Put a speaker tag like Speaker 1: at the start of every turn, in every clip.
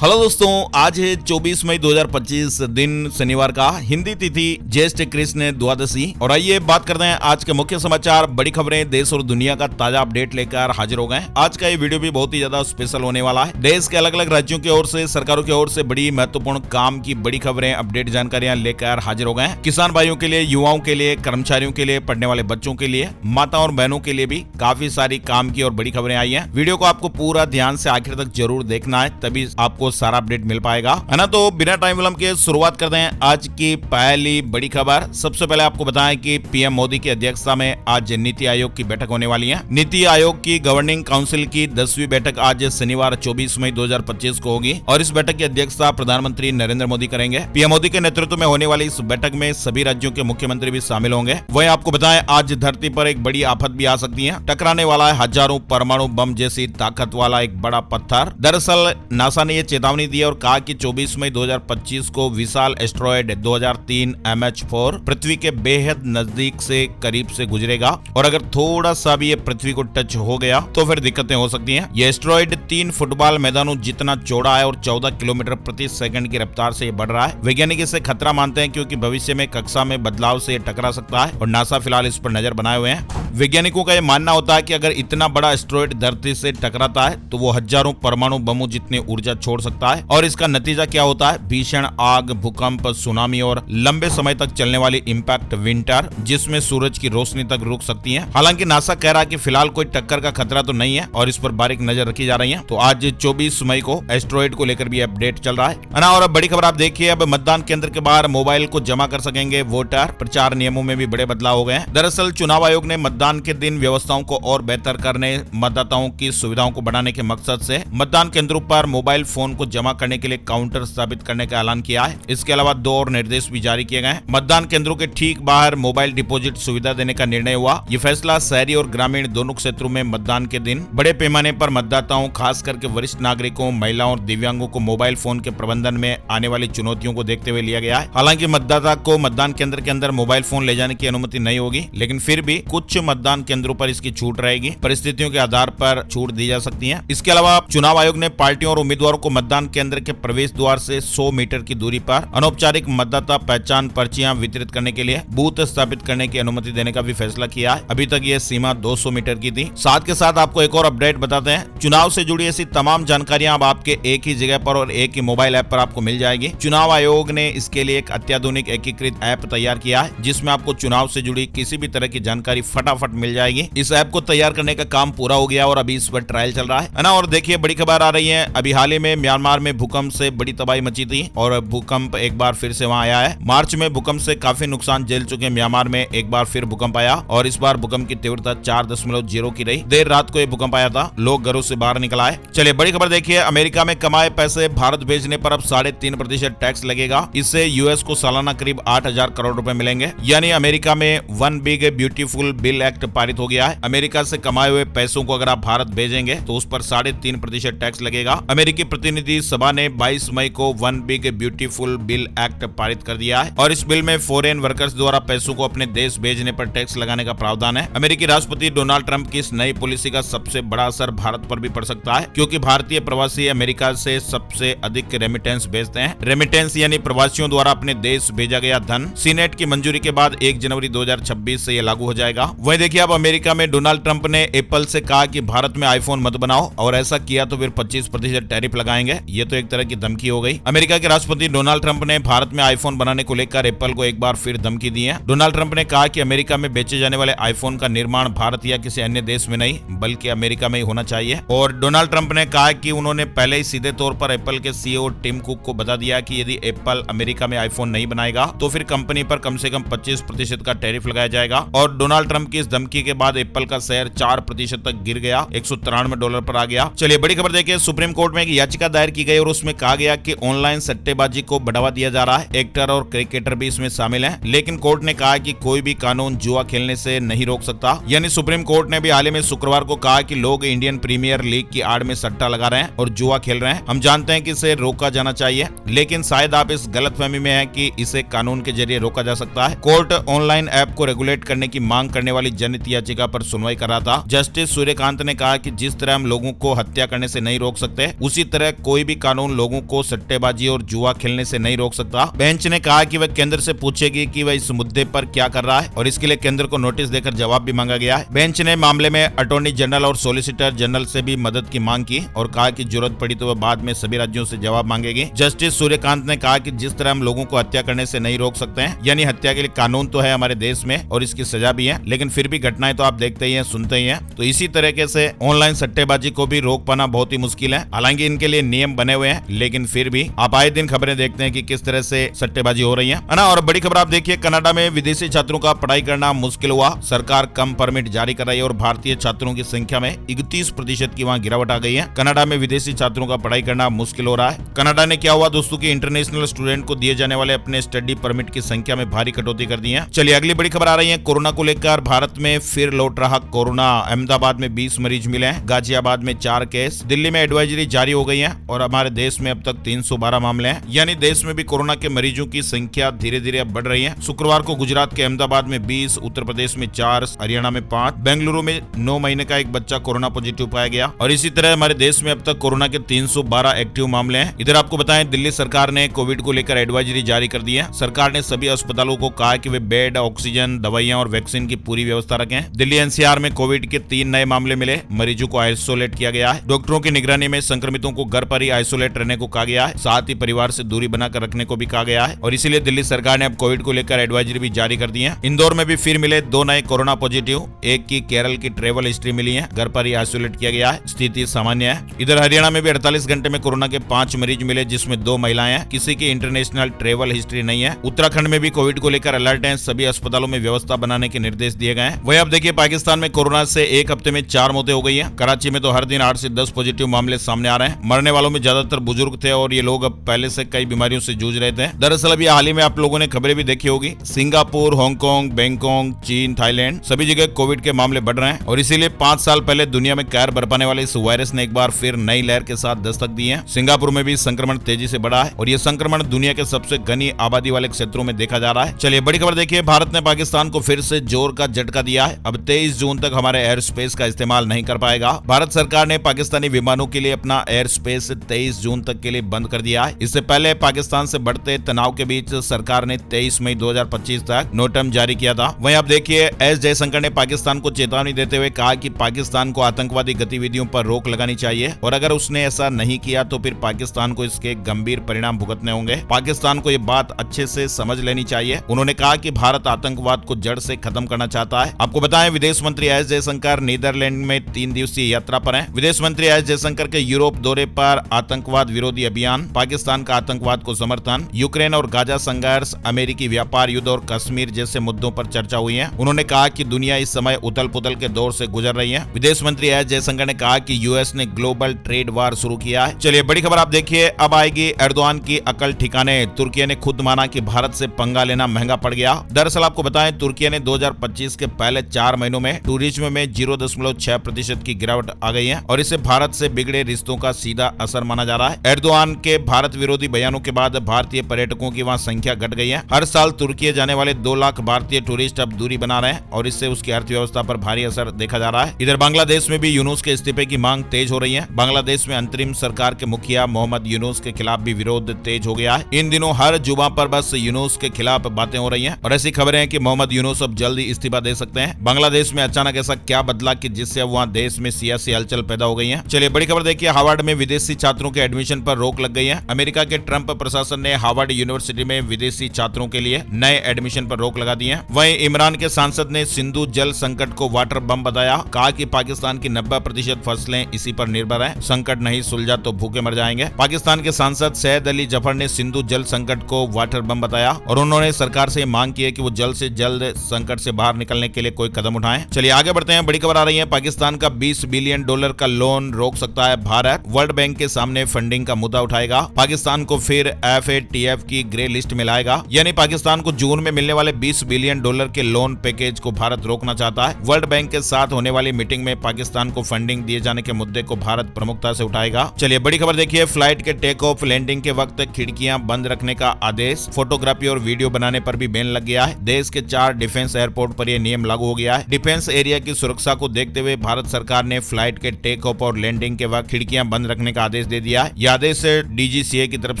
Speaker 1: Hello दोस्तों, आज है 24 मई 2025 दिन शनिवार का, हिंदी तिथि ज्येष्ठ कृष्ण द्वादशी। और आइए बात करते हैं आज के मुख्य समाचार, बड़ी खबरें, देश और दुनिया का ताजा अपडेट लेकर हाजिर हो गए। आज का ये वीडियो भी बहुत ही ज्यादा स्पेशल होने वाला है। देश के अलग अलग राज्यों की ओर से, सरकारों की ओर से बड़ी महत्वपूर्ण काम की बड़ी खबरें, अपडेट जानकारियां लेकर हाजिर हो गए। किसान भाइयों के लिए, युवाओं के लिए, कर्मचारियों के लिए, पढ़ने वाले बच्चों के लिए, माता और बहनों के लिए भी काफी सारी काम की और बड़ी खबरें आई है। वीडियो को आपको पूरा ध्यान से आखिर तक जरूर देखना है, तभी आपको सारा अपडेट मिल पाएगा, है ना। तो बिना टाइम विलंब के शुरुआत करते हैं आज की पहली बड़ी खबर। सबसे पहले आपको बताएं कि पीएम मोदी की अध्यक्षता में आज नीति आयोग की बैठक होने वाली है। नीति आयोग की गवर्निंग काउंसिल की 10वीं बैठक आज शनिवार 24 मई 2025 को होगी और इस बैठक की अध्यक्षता प्रधानमंत्री नरेंद्र मोदी करेंगे। पीएम मोदी के नेतृत्व में होने वाली इस बैठक में सभी राज्यों के मुख्यमंत्री भी शामिल होंगे। वहीं आपको बताएं, आज धरती पर एक बड़ी आफत भी आ सकती है। टकराने वाला है हजारों परमाणु बम जैसी ताकत वाला एक बड़ा पत्थर। दरअसल नासा ने यह चेतावनी दी और कहा कि 24 मई 2025 को विशाल एस्ट्रॉयड 2003 MH4 पृथ्वी के बेहद नजदीक से करीब से गुजरेगा और अगर थोड़ा सा भी ये पृथ्वी को टच हो गया तो फिर दिक्कतें हो सकती हैं। ये एस्ट्रॉयड 3 फुटबॉल मैदानों जितना चौड़ा है और 14 किलोमीटर प्रति सेकंड की रफ्तार से ये बढ़ रहा है। वैज्ञानिक इसे खतरा मानते हैं क्योंकि भविष्य में कक्षा में बदलाव से ये टकरा सकता है और नासा फिलहाल इस पर नजर बनाए हुए हैं। वैज्ञानिकों का यह मानना होता है कि अगर इतना बड़ा एस्ट्रॉयड धरती से टकराता है तो वो हजारों परमाणु बमों जितनी ऊर्जा छोड़ सकता है और इसका नतीजा क्या होता है? भीषण आग, भूकंप, सुनामी और लंबे समय तक चलने वाली इंपैक्ट विंटर, जिसमें सूरज की रोशनी तक रुक सकती है। हालांकि नासा कह रहा है कि फिलहाल कोई टक्कर का खतरा तो नहीं है और इस पर बारीक नजर रखी जा रही है। तो आज 24 मई को एस्ट्रॉयड को लेकर भी अपडेट चल रहा है ना। और अब बड़ी खबर आप देखिए, अब मतदान केंद्र के बाहर मोबाइल को जमा कर सकेंगे वोटर। प्रचार नियमों में भी बड़े बदलाव हो गए हैं। दरअसल चुनाव आयोग ने मतदान के दिन व्यवस्थाओं को और बेहतर करने, मतदाताओं की सुविधाओं को बढ़ाने के मकसद से मतदान केंद्रों पर मोबाइल फोन को जमा करने के लिए काउंटर स्थापित करने का ऐलान किया है। इसके अलावा 2 और निर्देश भी जारी किए गए। मतदान केंद्रों के ठीक बाहर मोबाइल डिपॉजिट सुविधा देने का निर्णय हुआ। ये फैसला शहरी और ग्रामीण दोनों क्षेत्रों में मतदान के दिन बड़े पैमाने पर मतदाताओं, खास करके वरिष्ठ नागरिकों, महिलाओं और दिव्यांगों को मोबाइल फोन के प्रबंधन में आने वाली चुनौतियों को देखते हुए लिया गया है। हालांकि मतदाता को मतदान केंद्र के अंदर मोबाइल फोन ले जाने की अनुमति नहीं होगी, लेकिन फिर भी कुछ मतदान केंद्रों पर इसकी छूट रहेगी। परिस्थितियों के आधार पर छूट दी जा सकती है। इसके अलावा चुनाव आयोग ने पार्टियों और उम्मीदवारों को मतदान केंद्र के प्रवेश द्वार से 100 मीटर की दूरी पर अनौपचारिक मतदाता पहचान पर्चियां वितरित करने के लिए बूथ स्थापित करने की अनुमति देने का भी फैसला किया है। अभी तक ये सीमा 200 मीटर की थी। साथ के साथ आपको एक और अपडेट बताते हैं। चुनाव से जुड़ी ऐसी तमाम जानकारियां अब आपके एक ही जगह पर और एक ही मोबाइल ऐप पर आपको मिल जाएगी। चुनाव आयोग ने इसके लिए एक अत्याधुनिक एकीकृत ऐप तैयार किया है, जिसमें आपको चुनाव से जुड़ी किसी भी तरह की जानकारी फटाफट मिल जाएगी। इस ऐप को तैयार करने का काम पूरा हो गया और अभी इस पर ट्रायल चल रहा है ना। और देखिए, बड़ी खबर आ रही है। अभी हाल ही में म्यांमार में भूकंप से बड़ी तबाही मची थी और भूकंप एक बार फिर से वहां आया है। मार्च में भूकंप से काफी नुकसान झेल चुके म्यांमार में एक बार फिर भूकंप आया और इस बार भूकंप की तीव्रता 4.0 की रही। देर रात को यह भूकंप आया था, लोग घरों से बाहर निकल आए। चलिए बड़ी खबर देखिए, अमेरिका में कमाए पैसे भारत भेजने पर अब 3.5% टैक्स लगेगा। इससे यूएस को सालाना करीब 8,000 करोड़ रुपए मिलेंगे। यानी अमेरिका में one big beautiful bill act पारित हो गया है। अमेरिका से कमाए हुए पैसों को अगर आप भारत भेजेंगे तो उस पर 3.5% टैक्स लगेगा। अमेरिकी प्रतिनिधि सभा ने 22 मई को one big beautiful bill act पारित कर दिया है और इस बिल में फॉरेन वर्कर्स द्वारा पैसों को अपने देश भेजने पर टैक्स लगाने का प्रावधान है। अमेरिकी राष्ट्रपति डोनाल्ड ट्रंप की इस नई पॉलिसी का सबसे बड़ा असर भारत पर भी पड़ सकता है, क्योंकि भारतीय प्रवासी अमेरिका से सबसे अधिक रेमिटेंस भेजते हैं। रेमिटेंस यानी प्रवासियों द्वारा अपने देश भेजा गया धन। सीनेट की मंजूरी के बाद 1 जनवरी 2026 से यह लागू हो जाएगा। वहीं देखिए, अब अमेरिका में डोनाल्ड ट्रंप ने एप्पल से कहा कि भारत में आईफोन मत बनाओ और ऐसा किया तो फिर 25% टैरिफ लगाएंगे। ये तो एक तरह की धमकी हो गई। अमेरिका के राष्ट्रपति डोनाल्ड ट्रंप ने भारत में आईफोन बनाने को लेकर एप्पल को एक बार फिर धमकी दी है। डोनाल्ड ट्रंप ने कहा कि अमेरिका में बेचे जाने वाले आईफोन का निर्माण भारत या किसी अन्य देश में नहीं बल्कि अमेरिका में ही होना चाहिए। और डोनाल्ड ट्रंप ने कहा कि उन्होंने पहले ही सीधे तौर पर एप्पल के सीईओ टिम कुक को बता दिया कि यदि एप्पल अमेरिका में आईफोन नहीं बनाएगा तो फिर कंपनी पर कम से कम 25% का टैरिफ लगाया जाएगा। और डोनाल्ड ट्रंप की इस धमकी के बाद एप्पल का शेयर 4% तक गिर गया, $193 पर आ गया। चलिए बड़ी खबर देखिए, सुप्रीम कोर्ट में एक याचिका दायर की गई और उसमें कहा गया कि ऑनलाइन सट्टेबाजी को बढ़ावा दिया जा रहा है। एक्टर और क्रिकेटर भी इसमें शामिल हैं, लेकिन कोर्ट ने कहा कि कोई भी कानून जुआ खेलने से नहीं रोक सकता। यानी सुप्रीम कोर्ट ने भी हाल ही में शुक्रवार को कहा कि लोग इंडियन प्रीमियर लीग की आड़ में सट्टा लगा रहे हैं और जुआ खेल रहे हैं। हम जानते हैं कि इसे रोका जाना चाहिए, लेकिन शायद आप इस गलतफहमी में हैं कि इसे कानून के जरिए रोका जा सकता है। कोर्ट ऑनलाइन ऐप को रेगुलेट करने की मांग करने वाली जनहित याचिका पर सुनवाई कर रहा था। जस्टिस सूर्यकांत ने कहा कि जिस तरह हम लोगों को हत्या करने से नहीं रोक सकते, उसी तरह कोई भी कानून लोगों को सट्टेबाजी और जुआ खेलने से नहीं रोक सकता। बेंच ने कहा कि वह केंद्र से पूछेगी कि वह इस मुद्दे पर क्या कर रहा है और इसके लिए केंद्र को नोटिस देकर जवाब भी मांगा गया है। बेंच ने मामले में अटॉर्नी जनरल और सॉलिसिटर जनरल से भी मदद की मांग की और कहा कि जरूरत पड़ी तो वह बाद में सभी राज्यों से जवाब मांगेगी। जस्टिस सूर्यकांत ने कहा कि जिस तरह हम लोगों को हत्या करने से नहीं रोक सकते हैं, यानी हत्या के लिए कानून तो है हमारे देश में और इसकी सजा भी है, लेकिन फिर भी घटनाएं तो आप देखते ही हैं, सुनते ही हैं। तो इसी तरीके से ऑनलाइन सट्टेबाजी को भी रोक पाना बहुत ही मुश्किल है। हालांकि इनके लिए नियम बने हुए हैं, लेकिन फिर भी आप आए दिन खबरें देखते हैं कि किस तरह से सट्टेबाजी हो रही है ना। और बड़ी खबर आप देखिए, कनाडा में विदेशी छात्रों का पढ़ाई करना मुश्किल हुआ। सरकार कम परमिट जारी कर रही है और भारतीय छात्रों की संख्या में 31% की वहां गिरावट आ गई है। कनाडा में विदेशी छात्रों का पढ़ाई करना मुश्किल हो रहा है। कनाडा ने क्या हुआ दोस्तों की इंटरनेशनल स्टूडेंट को दिए जाने वाले अपने स्टडी परमिट की संख्या में भारी कटौती कर दी है। चलिए अगली बड़ी खबर आ रही है, कोरोना को लेकर भारत में फिर लौट रहा कोरोना। अहमदाबाद में 20 मरीज मिले हैं, गाजियाबाद में 4 केस, दिल्ली में एडवाइजरी जारी हो गई है और हमारे देश में अब तक 312 मामले हैं। यानी देश में भी कोरोना के मरीजों की संख्या धीरे धीरे अब बढ़ रही है। शुक्रवार को गुजरात के अहमदाबाद में 20, उत्तर प्रदेश में 4, हरियाणा में 5, बेंगलुरु में 9 महीने का एक बच्चा कोरोना पॉजिटिव पाया गया और इसी तरह हमारे देश में अब तक कोरोना के 312 एक्टिव मामले हैं। इधर आपको बताएं, दिल्ली सरकार ने कोविड को लेकर एडवाइजरी जारी कर दी है। सरकार ने सभी अस्पतालों को कहा कि वे बेड, ऑक्सीजन, दवाइयां और वैक्सीन की पूरी व्यवस्था रखें। दिल्ली एनसीआर में कोविड के 3 नए मामले मिले, मरीजों को आइसोलेट किया गया है। डॉक्टरों की निगरानी में संक्रमितों को घर पर ही आइसोलेट रहने को कहा गया है, साथ ही परिवार से दूरी बनाकर रखने को भी कहा गया है और इसीलिए दिल्ली सरकार ने अब कोविड को लेकर एडवाइजरी भी जारी कर दी है। इंदौर में भी फिर मिले 2 नए कोरोना पॉजिटिव, एक की केरल की ट्रेवल हिस्ट्री मिली है, घर पर ही आइसोलेट किया गया है, स्थिति सामान्य है। इधर हरियाणा में भी 48 घंटे में कोरोना के 5 मरीज मिले, जिसमें 2 महिलाएं हैं, किसी की इंटरनेशनल ट्रेवल हिस्ट्री नहीं है। उत्तराखंड में भी कोविड को लेकर अलर्ट है, सभी अस्पतालों में व्यवस्था बनाने के निर्देश दिए गए हैं। वही अब देखिए, पाकिस्तान में कोरोना से एक हफ्ते में 4 मौतें हो गई है। कराची में तो हर दिन 8 से 10 पॉजिटिव मामले सामने आ रहे हैं। मरने वालों में ज्यादातर बुजुर्ग थे और ये लोग अब पहले से कई बीमारियों से जूझ रहे थे। दरअसल अभी हाल ही में आप लोगों ने खबरें भी देखी होगी, सिंगापुर, हांगकांग, बैंकॉक, चीन, थाईलैंड सभी जगह कोविड के मामले बढ़ रहे हैं और इसीलिए 5 साल पहले दुनिया में कहर बरपाने वाले इस वायरस ने एक बार फिर नई लहर के साथ दस्तक दी है। सिंगापुर में भी संक्रमण तेजी से बढ़ा है और ये संक्रमण दुनिया के सबसे घनी आबादी वाले क्षेत्रों में देखा जा रहा है। चलिए बड़ी खबर देखिए, भारत ने पाकिस्तान को फिर से जोर का झटका दिया है। अब 23 जून तक हमारे एयर स्पेस का इस्तेमाल नहीं कर पाएगा। भारत सरकार ने पाकिस्तानी विमानों के लिए अपना एयर स्पेस 23 जून तक के लिए बंद कर दिया है। इससे पहले पाकिस्तान से बढ़ते तनाव के बीच सरकार ने 23 मई 2025 तक नोटम जारी किया था। वहीं अब देखिए, एस जयशंकर ने पाकिस्तान को चेतावनी देते हुए कहा कि पाकिस्तान को आतंकवादी गतिविधियों पर रोक लगानी चाहिए और अगर उसने ऐसा नहीं किया तो फिर पाकिस्तान को इसके गंभीर परिणाम भुगतने होंगे। पाकिस्तान को ये बात अच्छे से समझ लेनी चाहिए। उन्होंने कहा कि भारत आतंकवाद को जड़ से खत्म करना चाहता है। आपको बताएं, विदेश मंत्री एस जयशंकर नीदरलैंड में 3 दिवसीय यात्रा पर हैं। विदेश मंत्री एस जयशंकर के यूरोप दौरे पर आतंकवाद विरोधी अभियान, पाकिस्तान का आतंकवाद को समर्थन, यूक्रेन और गाजा संघर्ष, अमेरिकी व्यापार युद्ध और कश्मीर जैसे मुद्दों पर चर्चा हुई है। उन्होंने कहा कि दुनिया इस समय उथल पुथल के दौर से गुजर रही है। विदेश मंत्री एस जयशंकर ने कहा कि यूएस ने ग्लोबल ट्रेड वार शुरू किया है। चलिए बड़ी खबर आप देखिए, अब आएगी एर्दोआन की अकल ठिकाने। तुर्की ने खुद माना कि भारत से पंगा लेना महंगा पड़ गया। दरअसल आपको बताएं, तुर्की ने 2025 के पहले 4 महीनों में टूरिज्म में 0.6% की गिरावट आ गई है और इसे भारत से बिगड़े रिश्तों का सीधा असर माना जा रहा है। एर्दोआन के भारत विरोधी बयानों के बाद भारतीय पर्यटकों की वहां संख्या घट गई है। हर साल तुर्की जाने वाले 2 लाख भारतीय टूरिस्ट अब दूरी बना रहे हैं और इससे उसकी अर्थव्यवस्था पर भारी असर देखा जा रहा है। इधर बांग्लादेश में भी यूनुस के इस्तीफे की मांग तेज हो रही है। बांग्लादेश में अंतरिम सरकार के मुखिया मोहम्मद यूनुस के खिलाफ भी विरोध तेज हो गया है। इन दिनों हर जुबा पर बस यूनुस के खिलाफ बातें हो रही हैं और ऐसी खबरें हैं कि मोहम्मद यूनुस अब जल्दी इस्तीफा दे सकते हैं। बांग्लादेश में अचानक ऐसा क्या बदला कि जिससे अब वहां देश में सियासी हलचल पैदा हो गई है। चलिए बड़ी खबर देखिए, हार्वर्ड में विदेशी छात्रों के एडमिशन पर रोक लग गई है। अमेरिका के ट्रंप प्रशासन ने हार्वर्ड यूनिवर्सिटी में विदेशी छात्रों के लिए नए एडमिशन पर रोक लगा दी है। वहीं इमरान के सांसद ने सिंधु जल संकट को वाटर बम बताया, कहा कि पाकिस्तान की 90% फसलें इसी पर निर्भर है, संकट नहीं सुलझा तो भूखे मर जाएंगे। पाकिस्तान के सांसद सैयद अली जफर ने सिंधु जल संकट को वाटर बम बताया और उन्होंने सरकार से मांग की है कि वो जल्द से जल्द संकट से बाहर निकलने के लिए कोई कदम उठाएं। चलिए आगे बढ़ते हैं, बड़ी खबर आ रही है, पाकिस्तान का $20 बिलियन का लोन रोक सकता है भारत। वर्ल्ड बैंक के सामने फंडिंग का मुद्दा उठाएगा। पाकिस्तान को फिर FATF की ग्रे लिस्ट में लाएगा, यानी पाकिस्तान को जून में मिलने वाले $20 बिलियन के लोन पैकेज को भारत रोकना चाहता है। वर्ल्ड बैंक के साथ होने वाली मीटिंग में पाकिस्तान को फंडिंग दिए जाने के मुद्दे को भारत प्रमुखता से उठाएगा। चलिए बड़ी खबर देखिए, फ्लाइट के टेक ऑफ लैंडिंग के वक्त खिड़कियां बंद रखने का आदेश, फोटोग्राफी और वीडियो बनाने पर भी बैन लग गया है। देश के 4 डिफेंस एयरपोर्ट पर यह नियम लागू हो गया है। डिफेंस एरिया की सुरक्षा को देखते हुए भारत सरकार ने फ्लाइट के टेक ऑफ और लैंडिंग के वक्त खिड़कियां बंद रखने का आदेश आदेश दे दिया है। यह आदेश DGCA की तरफ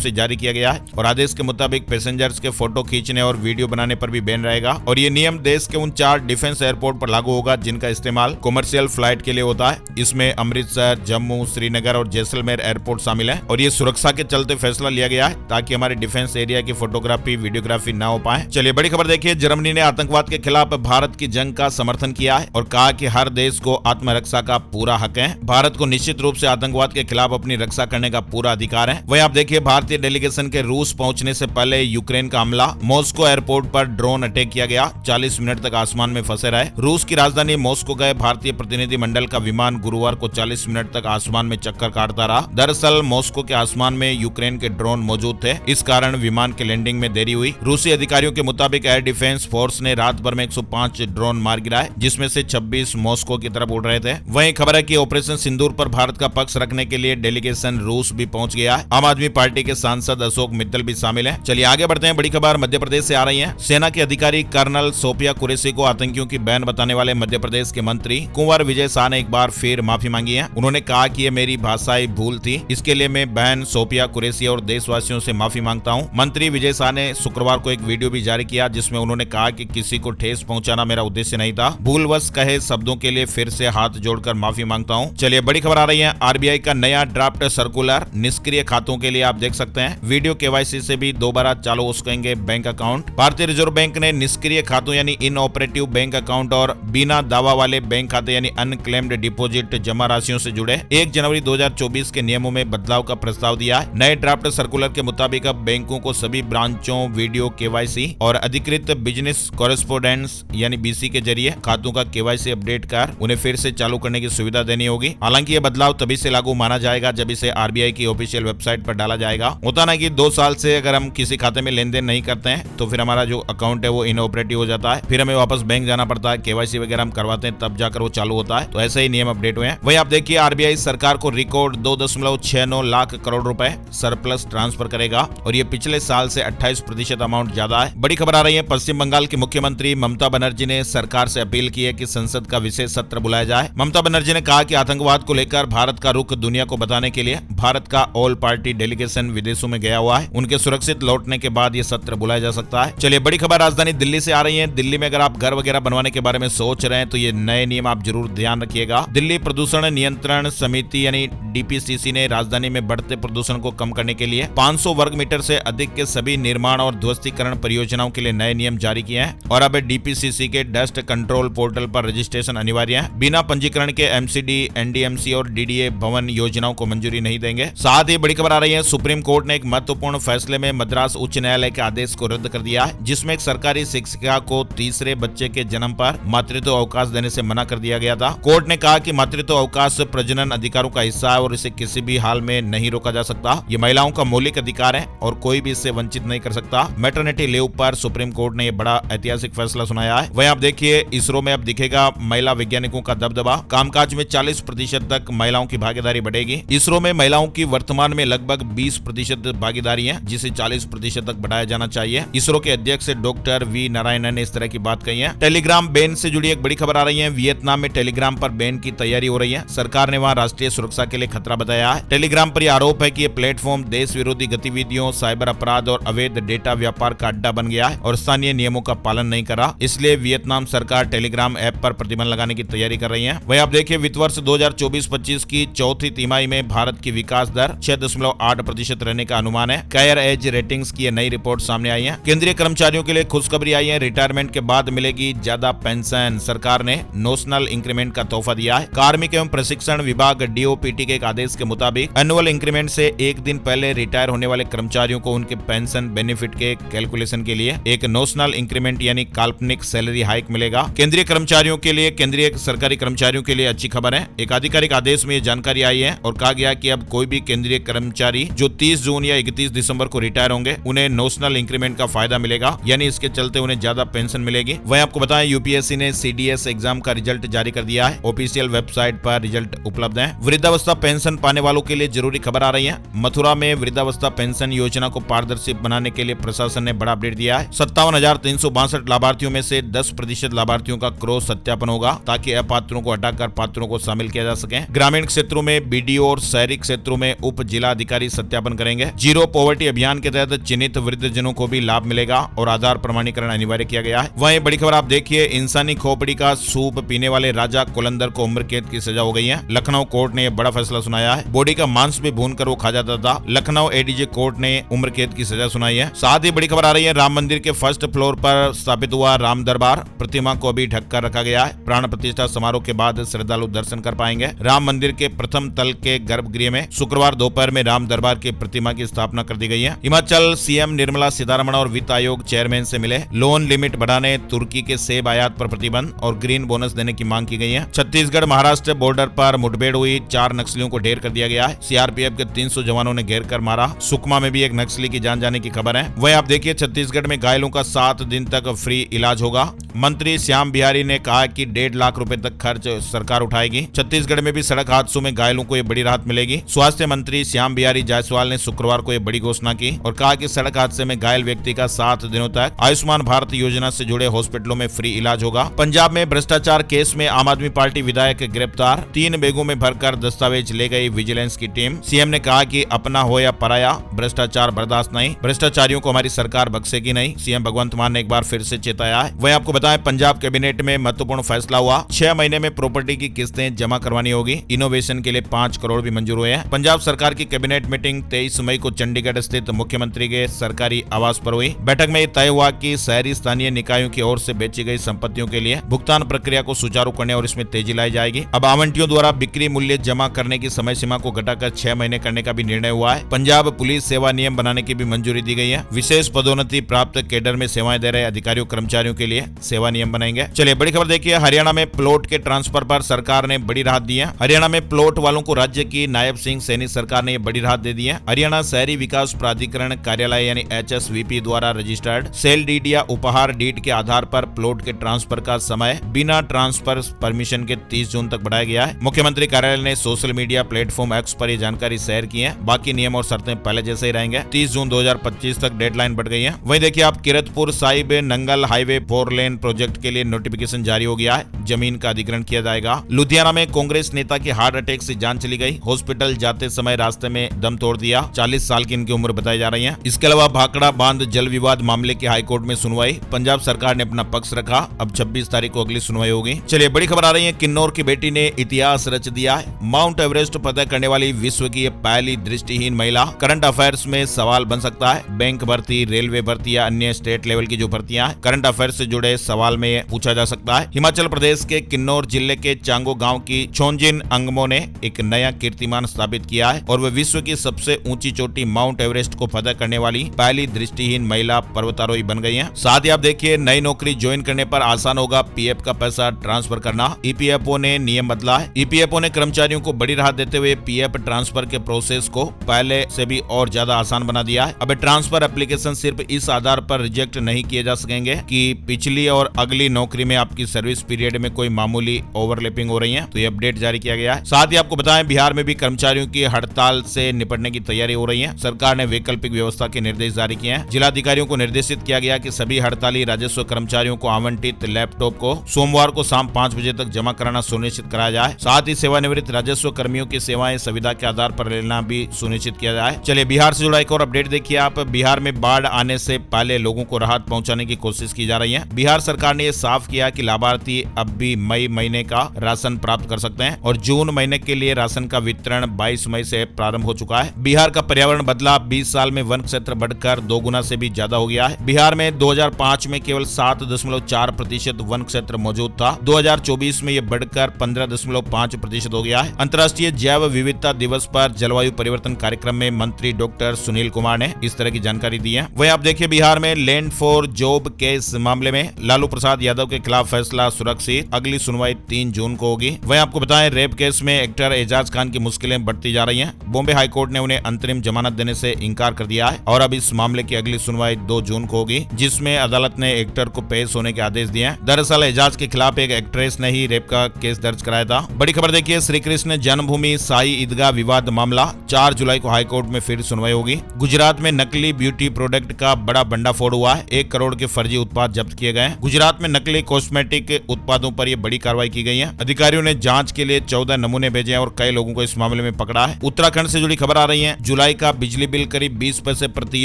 Speaker 1: से जारी किया गया है और आदेश के मुताबिक पैसेंजर्स के फोटो खींचने और वीडियो बनाने पर भी बैन रहेगा और ये नियम देश के उन 4 डिफेंस एयरपोर्ट पर लागू होगा जिनका इस्तेमाल कमर्शियल फ्लाइट के लिए होता है। इसमें अमृतसर, जम्मू, श्रीनगर और जैसलमेर एयरपोर्ट शामिल है और ये सुरक्षा के चलते फैसला लिया गया है ताकि हमारे डिफेंस एरिया की फोटोग्राफी, वीडियोग्राफी ना हो पाए। चलिए बड़ी खबर देखिए, जर्मनी ने आतंकवाद के खिलाफ भारत की जंग का समर्थन किया है और कहा कि हर देश को आत्मरक्षा का पूरा हक है। भारत को निश्चित रूप से आतंकवाद के खिलाफ अपनी रक्षा करने का पूरा अधिकार है। वहीं आप देखिए, भारतीय डेलीगेशन के रूस पहुंचने से पहले यूक्रेन का हमला, मॉस्को एयरपोर्ट पर ड्रोन अटैक किया गया, 40 मिनट तक आसमान में फंसे रहे। रूस की राजधानी मॉस्को गए भारतीय प्रतिनिधि मंडल का विमान गुरुवार को 40 मिनट तक आसमान में चक्कर काटता रहा। दरअसल मॉस्को के आसमान में यूक्रेन के ड्रोन मौजूद थे, इस कारण विमान के लैंडिंग में देरी हुई। रूसी अधिकारियों के मुताबिक एयर डिफेंस फोर्स ने रात भर में 105 ड्रोन मार गिराए, जिसमें से 26 मॉस्को की तरफ उड़ रहे थे। वहीं खबर है कि ऑपरेशन सिंदूर पर भारत का पक्ष रखने के लिए डेलीगेशन रूस भी पहुंच गया है। आम आदमी पार्टी के सांसद अशोक मित्तल भी शामिल है। चलिए आगे बढ़ते हैं, बड़ी खबर मध्य प्रदेश से आ रही है। सेना के अधिकारी कर्नल सोफिया कुरैशी को आतंकियों की बैन बताने वाले मध्य प्रदेश के मंत्री कुंवर विजय शाह ने एक बार फिर माफी मांगी है। उन्होंने कहा कि ये मेरी भाषाई भूल थी, इसके लिए मैं बहन सोफिया कुरैशी और देशवासियों से माफी मांगता हूं। मंत्री विजय शाह ने शुक्रवार को एक वीडियो भी जारी किया जिसमें उन्होंने कहा कि किसी को ठेस पहुंचाना मेरा उद्देश्य नहीं था, भूलवश कहे शब्दों के लिए फिर से हाथ जोड़कर माफी मांगता हूं। चलिए बड़ी खबर आ रही है, आरबीआई का नया ड्राफ्ट सर्कुलर निष्क्रिय खातों के लिए आप देख सकते हैं। वीडियो केवाईसी से भी दोबारा चालू हो सकेंगे बैंक अकाउंट। भारतीय रिजर्व बैंक ने निष्क्रिय खातों यानी इनऑपरेटिव बैंक अकाउंट और बिना दावा वाले बैंक खाते यानी अनक्लेम्ड डिपॉजिट जमा राशियों से जुड़े 1 जनवरी 2024 के नियमों में बदलाव का प्रस्ताव दिया है। नए ड्राफ्ट सर्कुलर के मुताबिक अब बैंकों को सभी ब्रांचों वीडियो केवाईसी और अधिकृत बिजनेस कॉरेस्पोंडेंस यानी बीसी के जरिए खातों का केवाईसी अपडेट कर उन्हें फिर से चालू करने की सुविधा देनी होगी। हालांकि यह बदलाव तभी से लागू माना जाएगा जब इसे आरबीआई की ऑफिशियल वेबसाइट पर डाला जाएगा। होता ना कि 2 साल से अगर हम किसी खाते में लेन देन नहीं करते हैं तो फिर हमारा जो अकाउंट है वो इनऑपरेटिव हो जाता है, फिर हमें वापस बैंक जाना पड़ता है, केवाईसी वगैरह हम करवाते हैं तब जाकर वो चालू होता है। तो ऐसे ही नियम अपडेट हुए हैं। वहीं आप देखिए, आरबीआई सरकार को रिकॉर्ड 2.69 लाख करोड़ रुपए सरप्लस ट्रांसफर करेगा और ये पिछले साल से 28% अमाउंट ज्यादा है। बड़ी खबर आ रही है, पश्चिम बंगाल की मुख्यमंत्री ममता बनर्जी ने सरकार से अपील की है कि संसद का विशेष सत्र बुलाया जाए। ममता बनर्जी ने कहा कि आतंकवाद को लेकर भारत का रुख दुनिया को बताने के लिए भारत का ऑल पार्टी डेलीगेशन विदेशों में गया हुआ है। उनके सुरक्षित लौटने के बाद ये सत्र बुलाया जा सकता है। चलिए बड़ी खबर राजधानी दिल्ली से आ रही है। दिल्ली में अगर आप घर वगैरह बनवाने के बारे में सोच रहे हैं तो ये नए नियम आप जरूर ध्यान रखिएगा। दिल्ली प्रदूषण नियंत्रण समिति यानी डीपीसीसी ने राजधानी में बढ़ते प्रदूषण को कम करने के लिए 500 वर्ग मीटर से अधिक के सभी निर्माण और ध्वस्तीकरण परियोजनाओं के लिए नए नियम जारी किए हैं और अब डीपीसीसी के डस्ट कंट्रोल पोर्टल पर रजिस्ट्रेशन अनिवार्य है। बिना पंजीकरण के एमसीडी, एनडीएमसी और डीडीए भवन योजनाओं को मंजूरी नहीं देंगे। साथ ही बड़ी खबर आ रही है, सुप्रीम कोर्ट ने एक महत्वपूर्ण फैसले में मद्रास उच्च न्यायालय के आदेश को रद्द कर दिया है जिसमें एक सरकारी शिक्षिका को तीसरे बच्चे के जन्म पर मातृत्व अवकाश देने से मना कर दिया गया था। कोर्ट ने कहा कि मातृत्व अवकाश प्रजनन अधिकारों का हिस्सा है और इसे किसी भी हाल में नहीं रोका जा सकता। ये महिलाओं का मौलिक अधिकार है और कोई भी इससे वंचित नहीं कर सकता। मैटरनिटी लीव पर सुप्रीम कोर्ट ने यह बड़ा ऐतिहासिक फैसला सुनाया है। वहीं आप देखिए, इसरो में अब दिखेगा महिला वैज्ञानिकों का दबदबा। कामकाज में 40% तक महिलाओं की भागीदारी बढ़ेगी। इसरो में महिलाओं की वर्तमान में लगभग 20% भागीदारी है जिसे 40% तक बढ़ाया जाना चाहिए। इसरो के अध्यक्ष डॉक्टर वी नारायणन ने इस तरह की बात कही है। टेलीग्राम बैन से जुड़ी एक बड़ी खबर आ रही है। वियतनाम में टेलीग्राम पर बैन की तैयारी हो रही है। सरकार ने वहां राष्ट्रीय सुरक्षा के लिए खतरा बताया है। टेलीग्राम पर यह आरोप है कि यह प्लेटफॉर्म देश विरोधी गतिविधियों, साइबर अपराध और अवैध डेटा व्यापार का अड्डा बन गया है और स्थानीय नियमों का पालन नहीं कर रहा। इसलिए वियतनाम सरकार टेलीग्राम ऐप पर प्रतिबंध लगाने की तैयारी कर रही है। वहीं आप देखिए, वित्त वर्ष 2024-25 की चौथी तिमाही में भारत की विकास दर 6.8% रहने का अनुमान है। कायर एज रेटिंग्स की नई रिपोर्ट सामने आई है। केंद्रीय कर्मचारियों के लिए खुशखबरी आई है। रिटायरमेंट के बाद मिलेगी ज्यादा पेंशन। सरकार ने नोशनल इंक्रीमेंट का तोहफा दिया है। कार्मिक एवं प्रशिक्षण विभाग डीओपीटी के एक आदेश के मुताबिक एनुअल इंक्रीमेंट से एक दिन पहले रिटायर होने वाले कर्मचारियों को उनके पेंशन बेनिफिट के कैलकुलेशन के लिए एक नोशनल इंक्रीमेंट यानी काल्पनिक सैलरी हाइक मिलेगा। केंद्रीय कर्मचारियों के लिए, केंद्रीय सरकारी कर्मचारियों के लिए अच्छी खबर है। एक आधिकारिक आदेश में यह जानकारी आई है और कहा गया कि अब कोई भी केंद्रीय कर्मचारी जो 30 जून या 31 दिसंबर को रिटायर होंगे उन्हें नोशनल इंक्रीमेंट का फायदा मिलेगा, यानी इसके चलते उन्हें ज्यादा पेंशन मिलेगी। वहीं आपको बताएं, यूपीएससी ने सीडीएस एग्जाम का रिजल्ट जारी कर दिया है। ऑफिशियल वेबसाइट पर रिजल्ट उपलब्ध है। वृद्धावस्था पेंशन पाने वालों के लिए जरूरी खबर आ रही है। मथुरा में वृद्धावस्था पेंशन योजना को पारदर्शी बनाने के लिए प्रशासन ने बड़ा अपडेट दिया है। 57,362 लाभार्थियों में से 10% लाभार्थियों का क्रॉस सत्यापन होगा ताकि अपात्रों को हटाकर पात्रों को शामिल किया जा सके। ग्रामीण क्षेत्रों में बीडीओ और शहरी शहरी क्षेत्रों में उप जिला अधिकारी सत्यापन करेंगे। जीरो पॉवर्टी अभियान के तहत चिन्हित वृद्धजनों को भी लाभ मिलेगा और आधार प्रमाणीकरण अनिवार्य किया गया है। वहीं बड़ी खबर आप देखिए, इंसानी खोपड़ी का सूप पीने वाले राजा कुलंदर को उम्र कैद की सजा हो गई है। लखनऊ कोर्ट ने यह बड़ा फैसला सुनाया है। बॉडी का मांस भी भूनकर वो खा जाता था। लखनऊ एडीजे कोर्ट ने उम्र कैद की सजा सुनाई है। साथ ही बड़ी खबर आ रही है, राम मंदिर के फर्स्ट फ्लोर पर स्थापित हुआ राम दरबार प्रतिमा को अभी ढककर रखा गया है। प्राण प्रतिष्ठा समारोह के बाद श्रद्धालु दर्शन कर पाएंगे। राम मंदिर के प्रथम तल के गर्भगृह में शुक्रवार दोपहर में राम दरबार की प्रतिमा की स्थापना कर दी गई है। हिमाचल सीएम निर्मला सीतारमण और वित्त आयोग चेयरमैन से मिले। लोन लिमिट बढ़ाने, तुर्की के सेब आयात पर प्रतिबंध और ग्रीन बोनस देने की मांग की गई है। छत्तीसगढ़ महाराष्ट्र बॉर्डर पर मुठभेड़ हुई, 4 नक्सलियों को ढेर कर दिया गया है। सीआरपीएफ के 300 जवानों ने घेर कर मारा। सुकमा में भी एक नक्सली की जान जाने की खबर है। वहीं आप देखिए, छत्तीसगढ़ में घायलों का 7 दिन तक फ्री इलाज होगा। मंत्री श्याम बिहारी ने कहा कि 1.5 लाख रुपए तक खर्च सरकार उठाएगी। छत्तीसगढ़ में भी सड़क हादसों में घायलों को ये बड़ी राहत मिलेगी। स्वास्थ्य मंत्री श्याम बिहारी जायसवाल ने शुक्रवार को ये बड़ी घोषणा की और कहा कि सड़क हादसे में घायल व्यक्ति का 7 दिनों तक आयुष्मान भारत योजना से जुड़े हॉस्पिटलों में फ्री इलाज होगा। पंजाब में भ्रष्टाचार केस में आम आदमी पार्टी विधायक गिरफ्तार। 3 बैगों में भरकर दस्तावेज ले गई विजिलेंस की टीम। सीएम ने कहा कि अपना हो या पराया, भ्रष्टाचार बर्दाश्त नहीं। भ्रष्टाचारियों को हमारी सरकार बख्शेगी नहीं, सीएम भगवंत मान ने एक बार फिर से चेताया है। वहीं आपको बताएं, पंजाब कैबिनेट में महत्वपूर्ण फैसला हुआ। 6 महीने में प्रॉपर्टी की किस्तें जमा करवानी होगी। इनोवेशन के लिए 5 करोड़ भी मंजूर हुए हैं। पंजाब सरकार की कैबिनेट मीटिंग 23 मई को चंडीगढ़ स्थित मुख्यमंत्री के सरकारी आवास पर हुई। बैठक में तय हुआ कि शहरी स्थानीय निकायों की ओर से बेची गई संपत्तियों के लिए भुगतान प्रक्रिया को सुचारू करने और इसमें तेजी लाई जाएगी। अब आवंटियों द्वारा बिक्री मूल्य जमा करने की समय सीमा को घटाकर 6 महीने करने का भी निर्णय हुआ है। पंजाब पुलिस सेवा नियम बनाने की भी मंजूरी दी गई है। विशेष पदोन्नति प्राप्त कैडर में सेवाएं दे रहे अधिकारियों कर्मचारियों के लिए सेवा नियम बनाएंगे। चलिए बड़ी खबर देखिए, हरियाणा में प्लॉट के ट्रांसफर पर सरकार ने बड़ी राहत दी है। हरियाणा में प्लॉट वालों को राज्य की नायब सिंह सैनी सरकार ने बड़ी राहत दे दी है। हरियाणा शहरी विकास प्राधिकरण कार्यालय यानी HSVP द्वारा रजिस्टर्ड सेल डीड या उपहार डीड के आधार पर प्लॉट के ट्रांसफर का समय बिना ट्रांसफर परमिशन के 30 जून तक बढ़ाया गया है। मुख्यमंत्री कार्यालय ने सोशल मीडिया प्लेटफॉर्म X पर यह जानकारी शेयर की है। बाकी नियम और शर्तें पहले जैसे ही रहेंगे। 30 जून 2025 तक डेडलाइन बढ़ गई है। वहीं देखिए आप, किरतपुर साहिब नंगल हाईवे 4 लेन प्रोजेक्ट के लिए नोटिफिकेशन जारी हो गया है। जमीन का अधिग्रहण किया जाएगा। लुधियाना में कांग्रेस नेता की हार्ट अटैक से जान चली गई। हॉस्पिटल जाते समय रास्ते में दम तोड़ दिया। 40 साल की इनकी उम्र बताई जा रही है। इसके अलावा भाखड़ा बांध जल विवाद मामले की हाईकोर्ट में सुनवाई। पंजाब सरकार ने अपना पक्ष रखा। अब 26 तारीख को अगली सुनवाई होगी। चलिए बड़ी खबर आ रही है, किन्नौर की बेटी ने इतिहास रच दिया है। माउंट एवरेस्ट फतह करने वाली विश्व की पहली दृष्टिहीन महिला। करंट अफेयर्स में सवाल बन सकता है। बैंक भर्ती, रेलवे भर्ती या अन्य स्टेट लेवल की जो भर्तियां हैं, करंट अफेयर्स से जुड़े सवाल में पूछा जा सकता है। हिमाचल प्रदेश के किन्नौर जिले के चांगो गांव की छोंजिन अंगमो ने एक नया कीर्तिमान स्थापित किया है और वह विश्व की सबसे ऊंची चोटी माउंट एवरेस्ट को फतह करने वाली पहली दृष्टिहीन महिला पर्वतारोही बन गई है। साथ ही आप देखिए, नई नौकरी ज्वाइन करने पर आसान होगा पीएफ का पैसा ट्रांसफर करना। ईपीएफओ ने नियम बदला है। ईपीएफओ ने कर्मचारियों को बड़ी राहत देते हुए पीएफ ट्रांसफर के प्रोसेस को पहले से भी और ज्यादा आसान बना दिया है। अब ट्रांसफर एप्लीकेशन सिर्फ इस आधार पर रिजेक्ट नहीं किए जा सकेंगे कि पिछली और अगली नौकरी में आपकी सर्विस पीरियड में कोई मामूली ओवरलैपिंग हो रही है। तो ये अपडेट जारी किया गया है। साथ ही आपको बताएं, बिहार में भी कर्मचारियों की हड़ताल से निपटने की तैयारी हो रही है। सरकार ने वैकल्पिक व्यवस्था के निर्देश जारी किए हैं। जिलाधिकारियों को निर्देशित किया गया कि सभी हड़ताली राजस्व कर्मचारियों को आवंटित लैपटॉप को सोमवार को शाम 5 बजे तक जमा कराना सुनिश्चित कराया जाए। साथ ही सेवानिवृत्त राजस्व कर्मियों की सेवाएं सुविधा के आधार पर लेना भी सुनिश्चित किया जाए। चलिए बिहार से जुड़ा एक और अपडेट देखिए आप। बिहार में बाढ़ आने से पहले लोगों को राहत पहुंचाने की कोशिश की जा रही है। बिहार सरकार ने यह साफ किया कि लाभार्थी अब भी मई महीने का राशन प्राप्त कर सकते हैं और जून महीने के लिए राशन का वितरण 22 मई से प्रारंभ हो चुका है। बिहार का पर्यावरण बदला। 20 साल में वन क्षेत्र बढ़कर 2 गुना से भी ज्यादा हो गया है। बिहार में 2005 में केवल 7.4% वन क्षेत्र मौजूद था। 2024 में यह बढ़कर 15.5% हो गया है। अंतर्राष्ट्रीय जैव विविधता दिवस पर जलवायु परिवर्तन कार्यक्रम में मंत्री डॉक्टर सुनील कुमार ने इस तरह की जानकारी दी है। वहीं आप देखिए, बिहार में लैंड फॉर जॉब केस मामले में लालू प्रसाद यादव के खिलाफ फैसला सुरक्षित। अगली सुनवाई 3 जून को होगी। वहीं आपको बताएं, रेप केस में एक्टर एजाज खान की मुश्किलें बढ़ती जा रही हैं। बॉम्बे हाईकोर्ट ने उन्हें अंतरिम जमानत देने से इंकार कर दिया है और अब इस मामले की अगली सुनवाई 2 जून को होगी, जिसमें अदालत ने एक्टर को पेश होने के आदेश दिए हैं। दरअसल एजाज के खिलाफ एक एक्ट्रेस ने ही रेप का केस दर्ज कराया था। बड़ी खबर देखिए, श्री कृष्ण जन्मभूमि साई ईदगाह विवाद मामला 4 जुलाई को हाईकोर्ट में फिर सुनवाई होगी। गुजरात में नकली ब्यूटी प्रोडक्ट का बड़ा भंडाफोड़ हुआ है। 1 करोड़ के फर्जी उत्पाद जब्त किए गए। गुजरात में नकली कॉस्मेटिक उत्पादों पर यह बड़ी कार्रवाई की गई है। अधिकारियों ने जांच के लिए 14 नमूने भेजे हैं और कई लोगों को इस मामले मामले में पकड़ा है। उत्तराखंड से जुड़ी खबर आ रही है, जुलाई का बिजली बिल करीब 20 पैसे प्रति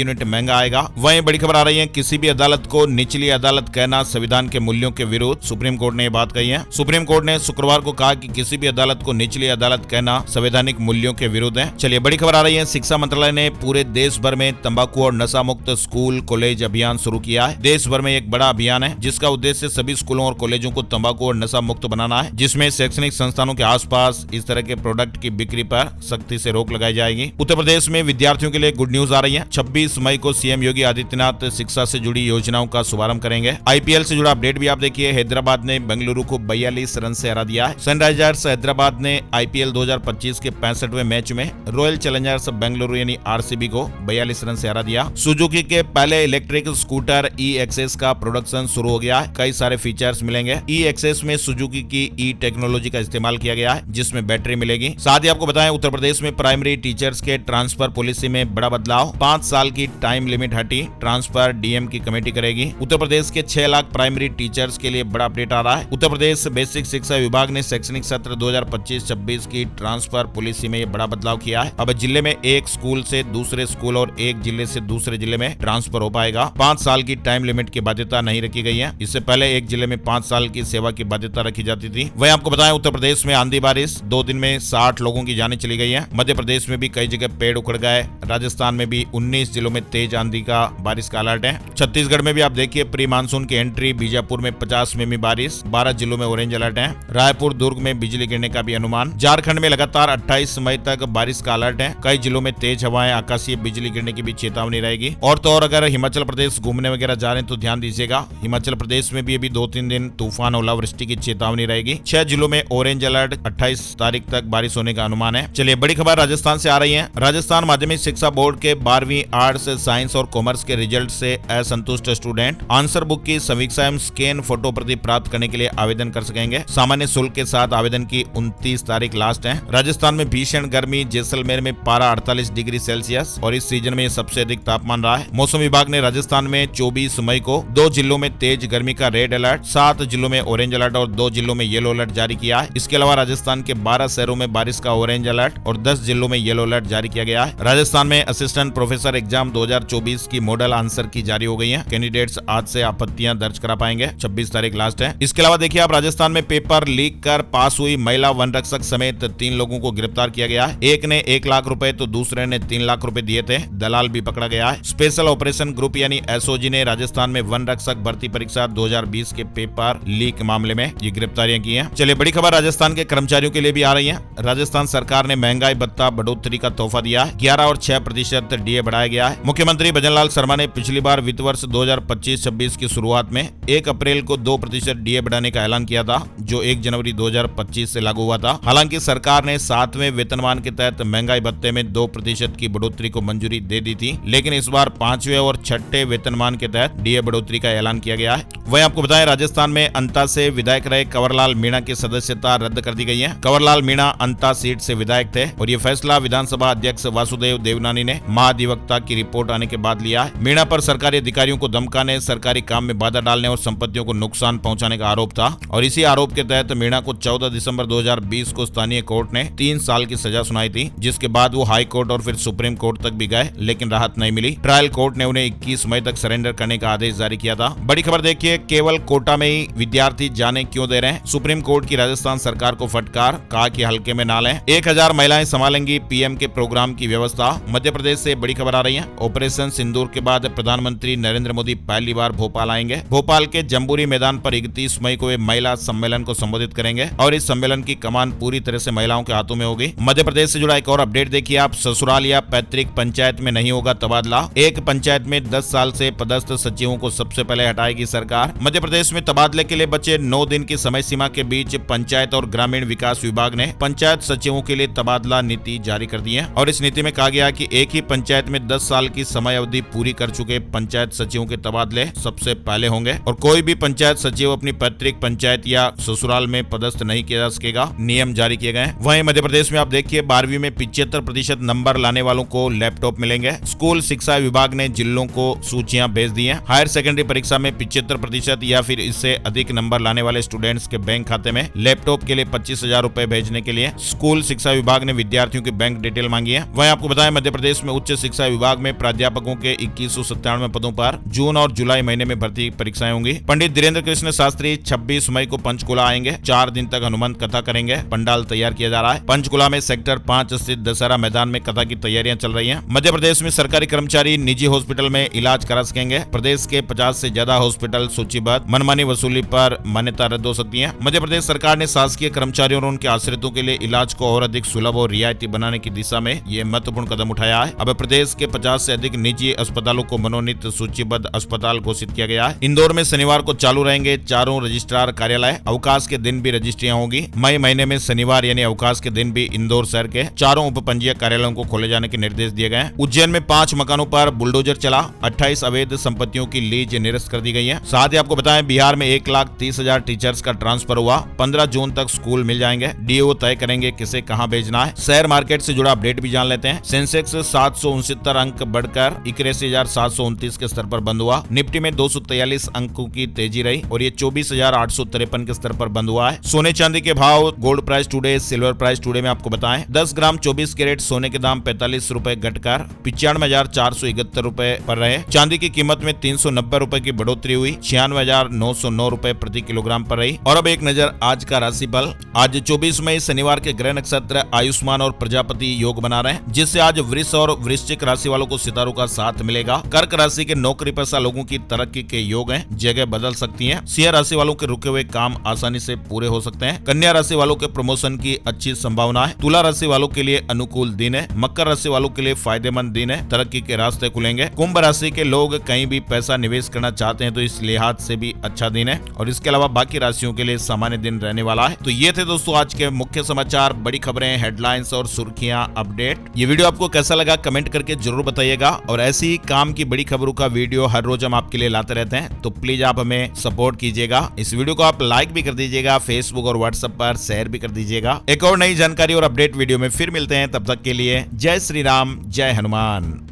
Speaker 1: यूनिट महंगा आएगा। वहीं बड़ी खबर आ रही है, किसी भी अदालत को निचली अदालत कहना संविधान के मूल्यों के विरुद्ध, सुप्रीम कोर्ट ने ये बात कही है। सुप्रीम कोर्ट ने शुक्रवार को कहा कि किसी भी अदालत को निचली अदालत कहना संवैधानिक मूल्यों के विरुद्ध है। चलिए बड़ी खबर आ रही है, शिक्षा मंत्रालय ने पूरे देश भर में तंबाकू और नशा मुक्त स्कूल कॉलेज अभियान शुरू किया है। देश भर में एक बड़ा अभियान है जिसका उद्देश्य सभी स्कूलों और कॉलेजों को तंबाकू और नशा मुक्त बनाना है, जिसमें शैक्षणिक संस्थानों के आसपास इस तरह के प्रोडक्ट की बिक्री पर सख्ती से रोक लगाई जाएगी। उत्तर प्रदेश में विद्यार्थियों के लिए गुड न्यूज आ रही है। 26 मई को सीएम योगी आदित्यनाथ शिक्षा से जुड़ी योजनाओं का शुभारंभ करेंगे। आईपीएल से जुड़ा अपडेट भी आप देखिए, हैदराबाद ने बेंगलुरु को 42 रन से हरा दिया है। सनराइजर्स हैदराबाद ने आईपीएल 2025 के 65वें मैच में रॉयल चैलेंजर्स बेंगलुरु यानी आरसीबी को 42 रन से हरा दिया। सुजुकी के पहले इलेक्ट्रिक स्कूटर ई एक्सेस का प्रोडक्शन शुरू हो गया है। कई सारे फीचर्स मिलेंगे। ई एक्सेस में सुजुकी की ई टेक्नोलॉजी का इस्तेमाल किया गया है, जिसमें बैटरी मिलेगी। साथ ही आपको बताएं, उत्तर प्रदेश में प्राइमरी टीचर्स के ट्रांसफर पॉलिसी में बड़ा बदलाव। 5 साल की टाइम लिमिट हटी, ट्रांसफर डीएम की कमेटी करेगी। उत्तर प्रदेश के 6 लाख प्राइमरी टीचर्स के लिए बड़ा अपडेट आ रहा है। उत्तर प्रदेश बेसिक शिक्षा विभाग ने शैक्षणिक सत्र 2025-26 की ट्रांसफर पॉलिसी में बड़ा बदलाव किया है। अब जिले में एक स्कूल से दूसरे स्कूल और एक जिले से दूसरे जिले में ट्रांसफर हो पाएगा। 5 साल की टाइम लिमिट की बाध्यता नहीं रखी गई है। इससे पहले एक जिले में 5 साल की सेवा की बाध्यता रखी जाती थी। वहीं आपको बताएं, उत्तर प्रदेश में आंधी बारिश, 2 दिन में 60 लोगों की जानें चली गई है। मध्य प्रदेश में भी कई जगह पेड़ उखड़ गए। राजस्थान में भी 19 जिलों में तेज आंधी का बारिश का अलर्ट है। छत्तीसगढ़ में भी आप देखिए प्री मानसून की एंट्री। बीजापुर में 50 मिमी बारिश, 12 जिलों में ऑरेंज अलर्ट है। रायपुर दुर्ग में बिजली गिरने का भी अनुमान। झारखंड में लगातार 28 मई तक बारिश का अलर्ट है। कई जिलों में तेज हवाएं, आकाशीय बिजली गिरने की भी चेतावनी रहेगी। और तो और अगर हिमाचल प्रदेश घूमने वगैरह जा रहे हैं तो ध्यान दीजिएगा, हिमाचल प्रदेश में भी अभी 2-3 दिन तूफान और ओलावृष्टि की चेतावनी रहेगी। 6 जिलों में ऑरेंज अलर्ट, 28 तारीख तक बारिश होने का अनुमान है। चलिए बड़ी खबर राजस्थान से आ रही है। राजस्थान माध्यमिक शिक्षा बोर्ड के 12वीं आर्ट्स, साइंस और कॉमर्स के रिजल्ट से असंतुष्ट स्टूडेंट आंसर बुक की समीक्षा एवं स्कैन फोटो प्रति प्राप्त करने के लिए आवेदन कर सकेंगे। सामान्य शुल्क के साथ आवेदन की 29 तारीख लास्ट है। राजस्थान में भीषण गर्मी, जैसलमेर में पारा 48 डिग्री सेल्सियस और इस सीजन में सबसे अधिक तापमान रहा है। मौसम विभाग ने राजस्थान में 24 मई को 2 जिलों में तेज गर्मी का रेड अलर्ट, 7 जिलों में ऑरेंज अलर्ट और 2 जिलों में येलो अलर्ट जारी किया है। इसके अलावा राजस्थान के 12 शहरों में बारिश का ऑरेंज अलर्ट और 10 जिलों में येलो अलर्ट जारी किया गया है। राजस्थान में असिस्टेंट प्रोफेसर एग्जाम 2024 की मॉडल आंसर की जारी हो गई है। कैंडिडेट्स आज से आपत्तियां दर्ज करा पाएंगे। 26 तारीख लास्ट है। इसके अलावा देखिए आप, राजस्थान में पेपर लीक कर पास हुई महिला वन रक्षक समेत 3 लोगों को गिरफ्तार किया गया है। एक ने 1 लाख रुपए तो दूसरे ने 3 लाख रुपए दिए थे। दलाल भी पकड़ा गया है। स्पेशल ऑपरेशन ग्रुप यानी एसओजी ने राजस्थान में वन रक्षक भर्ती परीक्षा 2020 के पेपर लीक मामले में ये गिरफ्तारियां की हैं। चलिए बड़ी खबर राजस्थान के कर्मचारियों के लिए भी आ रही है। राजस्थान सरकार ने महंगाई भत्ता बढ़ोतरी का तोहफा दिया है। 11 और 6% डीए बढ़ाया गया है। मुख्यमंत्री भजनलाल शर्मा ने पिछली बार वित्त वर्ष 2025-26 की शुरुआत में 1 अप्रैल को 2% डीए बढ़ाने का ऐलान किया था, जो 1 जनवरी 2025 से लागू हुआ था। हालांकि सरकार ने 7वें वेतनमान के तहत महंगाई भत्ते में 2% की बढ़ोतरी को मंजूरी दे दी थी, लेकिन इस बार 5वें और 6ठे वेतनमान के तहत डीए बढ़ोतरी का ऐलान किया गया है। वहीं आपको बताएं, राजस्थान में अंता से विधायक रहे कंवरलाल मीणा की सदस्यता रद्द कर दी गई है। कंवरलाल मीणा अंता सीट से विधायक थे और ये फैसला विधानसभा अध्यक्ष वासुदेव देवनानी ने महाधिवक्ता की रिपोर्ट आने के बाद लिया है। मीणा पर सरकारी अधिकारियों को धमकाने, सरकारी काम में बाधा डालने और संपत्तियों को नुकसान पहुंचाने का आरोप था और इसी आरोप के तहत मीणा को 14 दिसंबर 2020 को स्थानीय कोर्ट ने 3 साल की सजा सुनाई थी, जिसके बाद वो हाई कोर्ट और फिर सुप्रीम कोर्ट तक भी गए, लेकिन राहत नहीं मिली। ट्रायल कोर्ट ने उन्हें 21 मई तक सरेंडर करने का आदेश जारी किया था। बड़ी खबर देखिए, केवल कोटा में ही विद्यार्थी जाने क्यों दे रहे हैं। सुप्रीम कोर्ट की राजस्थान सरकार को फटकार, कहा कि हल्के में ना लें। 1000 महिलाएं संभालेंगी पीएम के प्रोग्राम की व्यवस्था। मध्य प्रदेश से बड़ी खबर आ रही है। ऑपरेशन सिंदूर के बाद प्रधानमंत्री नरेंद्र मोदी पहली बार भोपाल आएंगे। भोपाल के जम्बूरी मैदान पर 31 मई को वे महिला सम्मेलन को संबोधित करेंगे और इस सम्मेलन की कमान पूरी तरह से महिलाओं के हाथों में होगी। मध्य प्रदेश से जुड़ा एक और अपडेट देखिए आप, ससुराल या पैतृक पंचायत में नहीं होगा तबादला। एक पंचायत में 10 साल से पदस्थ सचिवों को सबसे पहले हटाएगी सरकार। मध्य प्रदेश में तबादले के लिए बचे 9 दिन की समय सीमा के बीच पंचायत और ग्रामीण विकास विभाग ने पंचायत सचिवों के लिए तबादला नीति जारी कर दी है और इस नीति में कहा गया कि एक ही पंचायत में 10 साल की समय अवधि पूरी कर चुके पंचायत सचिवों के तबादले सबसे पहले होंगे और कोई भी पंचायत सचिव अपनी पैतृक पंचायत या ससुराल में पदस्थ नहीं किया जा सकेगा। नियम जारी किए गए। वहीं मध्य प्रदेश में आप देखिए 12वीं में 75% नंबर लाने वालों को लैपटॉप मिलेंगे। स्कूल शिक्षा विभाग ने जिलों को सूचियां भेज दी हैं। हायर सेकेंडरी परीक्षा में 75% या फिर इससे अधिक नंबर लाने वाले स्टूडेंट्स के बैंक खाते में लैपटॉप के लिए 25,000 रुपए भेजने के लिए स्कूल शिक्षा विभाग ने विद्यार्थियों की बैंक डिटेल मांगी है। वहीं आपको बताएं मध्य प्रदेश में उच्च शिक्षा विभाग में प्राध्यापकों के 2197 पदों पर जून और जुलाई महीने में भर्ती परीक्षाएं होंगी। पंडित धीरेन्द्र कृष्ण शास्त्री 26 मई को पंचकुला आएंगे। 4 दिन तक हनुमंत कथा करेंगे। पंडाल तैयार किया जा रहा है। पंचकुला में सेक्टर 5 स्थित दशहरा मैदान में कथा की तैयारियां चल रही हैं। मध्य प्रदेश में सरकारी कर्मचारी निजी हॉस्पिटल में इलाज करा सकेंगे। प्रदेश के 50 से ज्यादा हॉस्पिटल सूचीबद्ध। मनमानी वसूली पर मान्यता रद्द हो सकती है। मध्य प्रदेश सरकार ने शासकीय कर्मचारियों और उनके आश्रितों के लिए इलाज को और अधिक सुलभ और रियायती बनाने की दिशा में ये महत्वपूर्ण कदम उठाया है। अब प्रदेश के 50 से अधिक निजी अस्पतालों को मनोनीत सूचीबद्ध अस्पताल घोषित किया गया है। इंदौर में शनिवार को चालू रहेंगे चारों रजिस्ट्रार कार्यालय। अवकाश के दिन भी रजिस्ट्रियां होगी। मई महीने में शनिवार यानी अवकाश के दिन भी इंदौर शहर के चारों उप पंजीयक कार्यालयों को खोले जाने के निर्देश दिए गए हैं। उज्जैन में 5 मकानों पर बुलडोजर चला। 28 अवैध संपत्तियों की लीज निरस्त कर दी गई है। साथ ही आपको बताएं बिहार में 1,30,000 टीचर्स का ट्रांसफर हुआ। 15 जून तक स्कूल मिल जाएंगे। डीओ तय करेंगे किसे कहां भेजना है। शेयर मार्केट से जुड़ा अपडेट भी जान लेते हैं। सेंसेक्स 769 अंक बढ़कर 81,729 के स्तर पर बंद हुआ। निफ्टी में 243 अंकों की तेजी रही और ये 24,853 के स्तर पर बंद हुआ है। सोने चांदी के भाव, gold price today, silver price today में आपको बताएं 10 ग्राम 24 कैरेट सोने के दाम 45 रुपए घटकर 95,471 रुपए पर रहे। चांदी की कीमत में 390 रुपए की बढ़ोतरी हुई। 96,909 रुपए प्रति किलोग्राम पर रही। और अब एक नजर आज का राशिफल। आज 24 मई शनिवार के ग्रह नक्षत्र आयुष्मान और प्रजापति योग बना रहे हैं, जिससे आज वृष और वृश्चिक राशि वालों को सितारों का साथ मिलेगा। कर्क राशि के नौकरी पेशा लोगों की तरक्की के योग हैं, जगह बदल सकती हैं। सिंह राशि वालों के रुके हुए काम आसानी से पूरे हो सकते हैं। कन्या राशि वालों के प्रमोशन की अच्छी संभावना है। तुला राशि वालों के लिए अनुकूल दिन है। मकर राशि वालों के लिए फायदेमंद दिन है। तरक्की के रास्ते खुलेंगे। कुंभ राशि के लोग कहीं भी पैसा निवेश करना चाहते हैं तो इस लिहाज से भी अच्छा दिन है। और इसके अलावा बाकी राशियों के लिए सामान्य दिन रहने वाला है। तो ये थे दोस्तों आज के मुख्य समाचार, बड़ी खबरें, हेडलाइंस और सुर्खियां, अपडेट। ये वीडियो आपको कैसा लगा कमेंट करके जरूर बताइएगा। और ऐसी ही काम की बड़ी खबरों का वीडियो हर रोज हम आपके लिए लाते रहते हैं, तो प्लीज आप हमें सपोर्ट कीजिएगा। इस वीडियो को आप लाइक भी कर दीजिएगा, फेसबुक और व्हाट्सएप पर शेयर भी कर दीजिएगा। एक और नई जानकारी और अपडेट वीडियो में फिर मिलते हैं। तब तक के लिए जय श्री राम, जय हनुमान।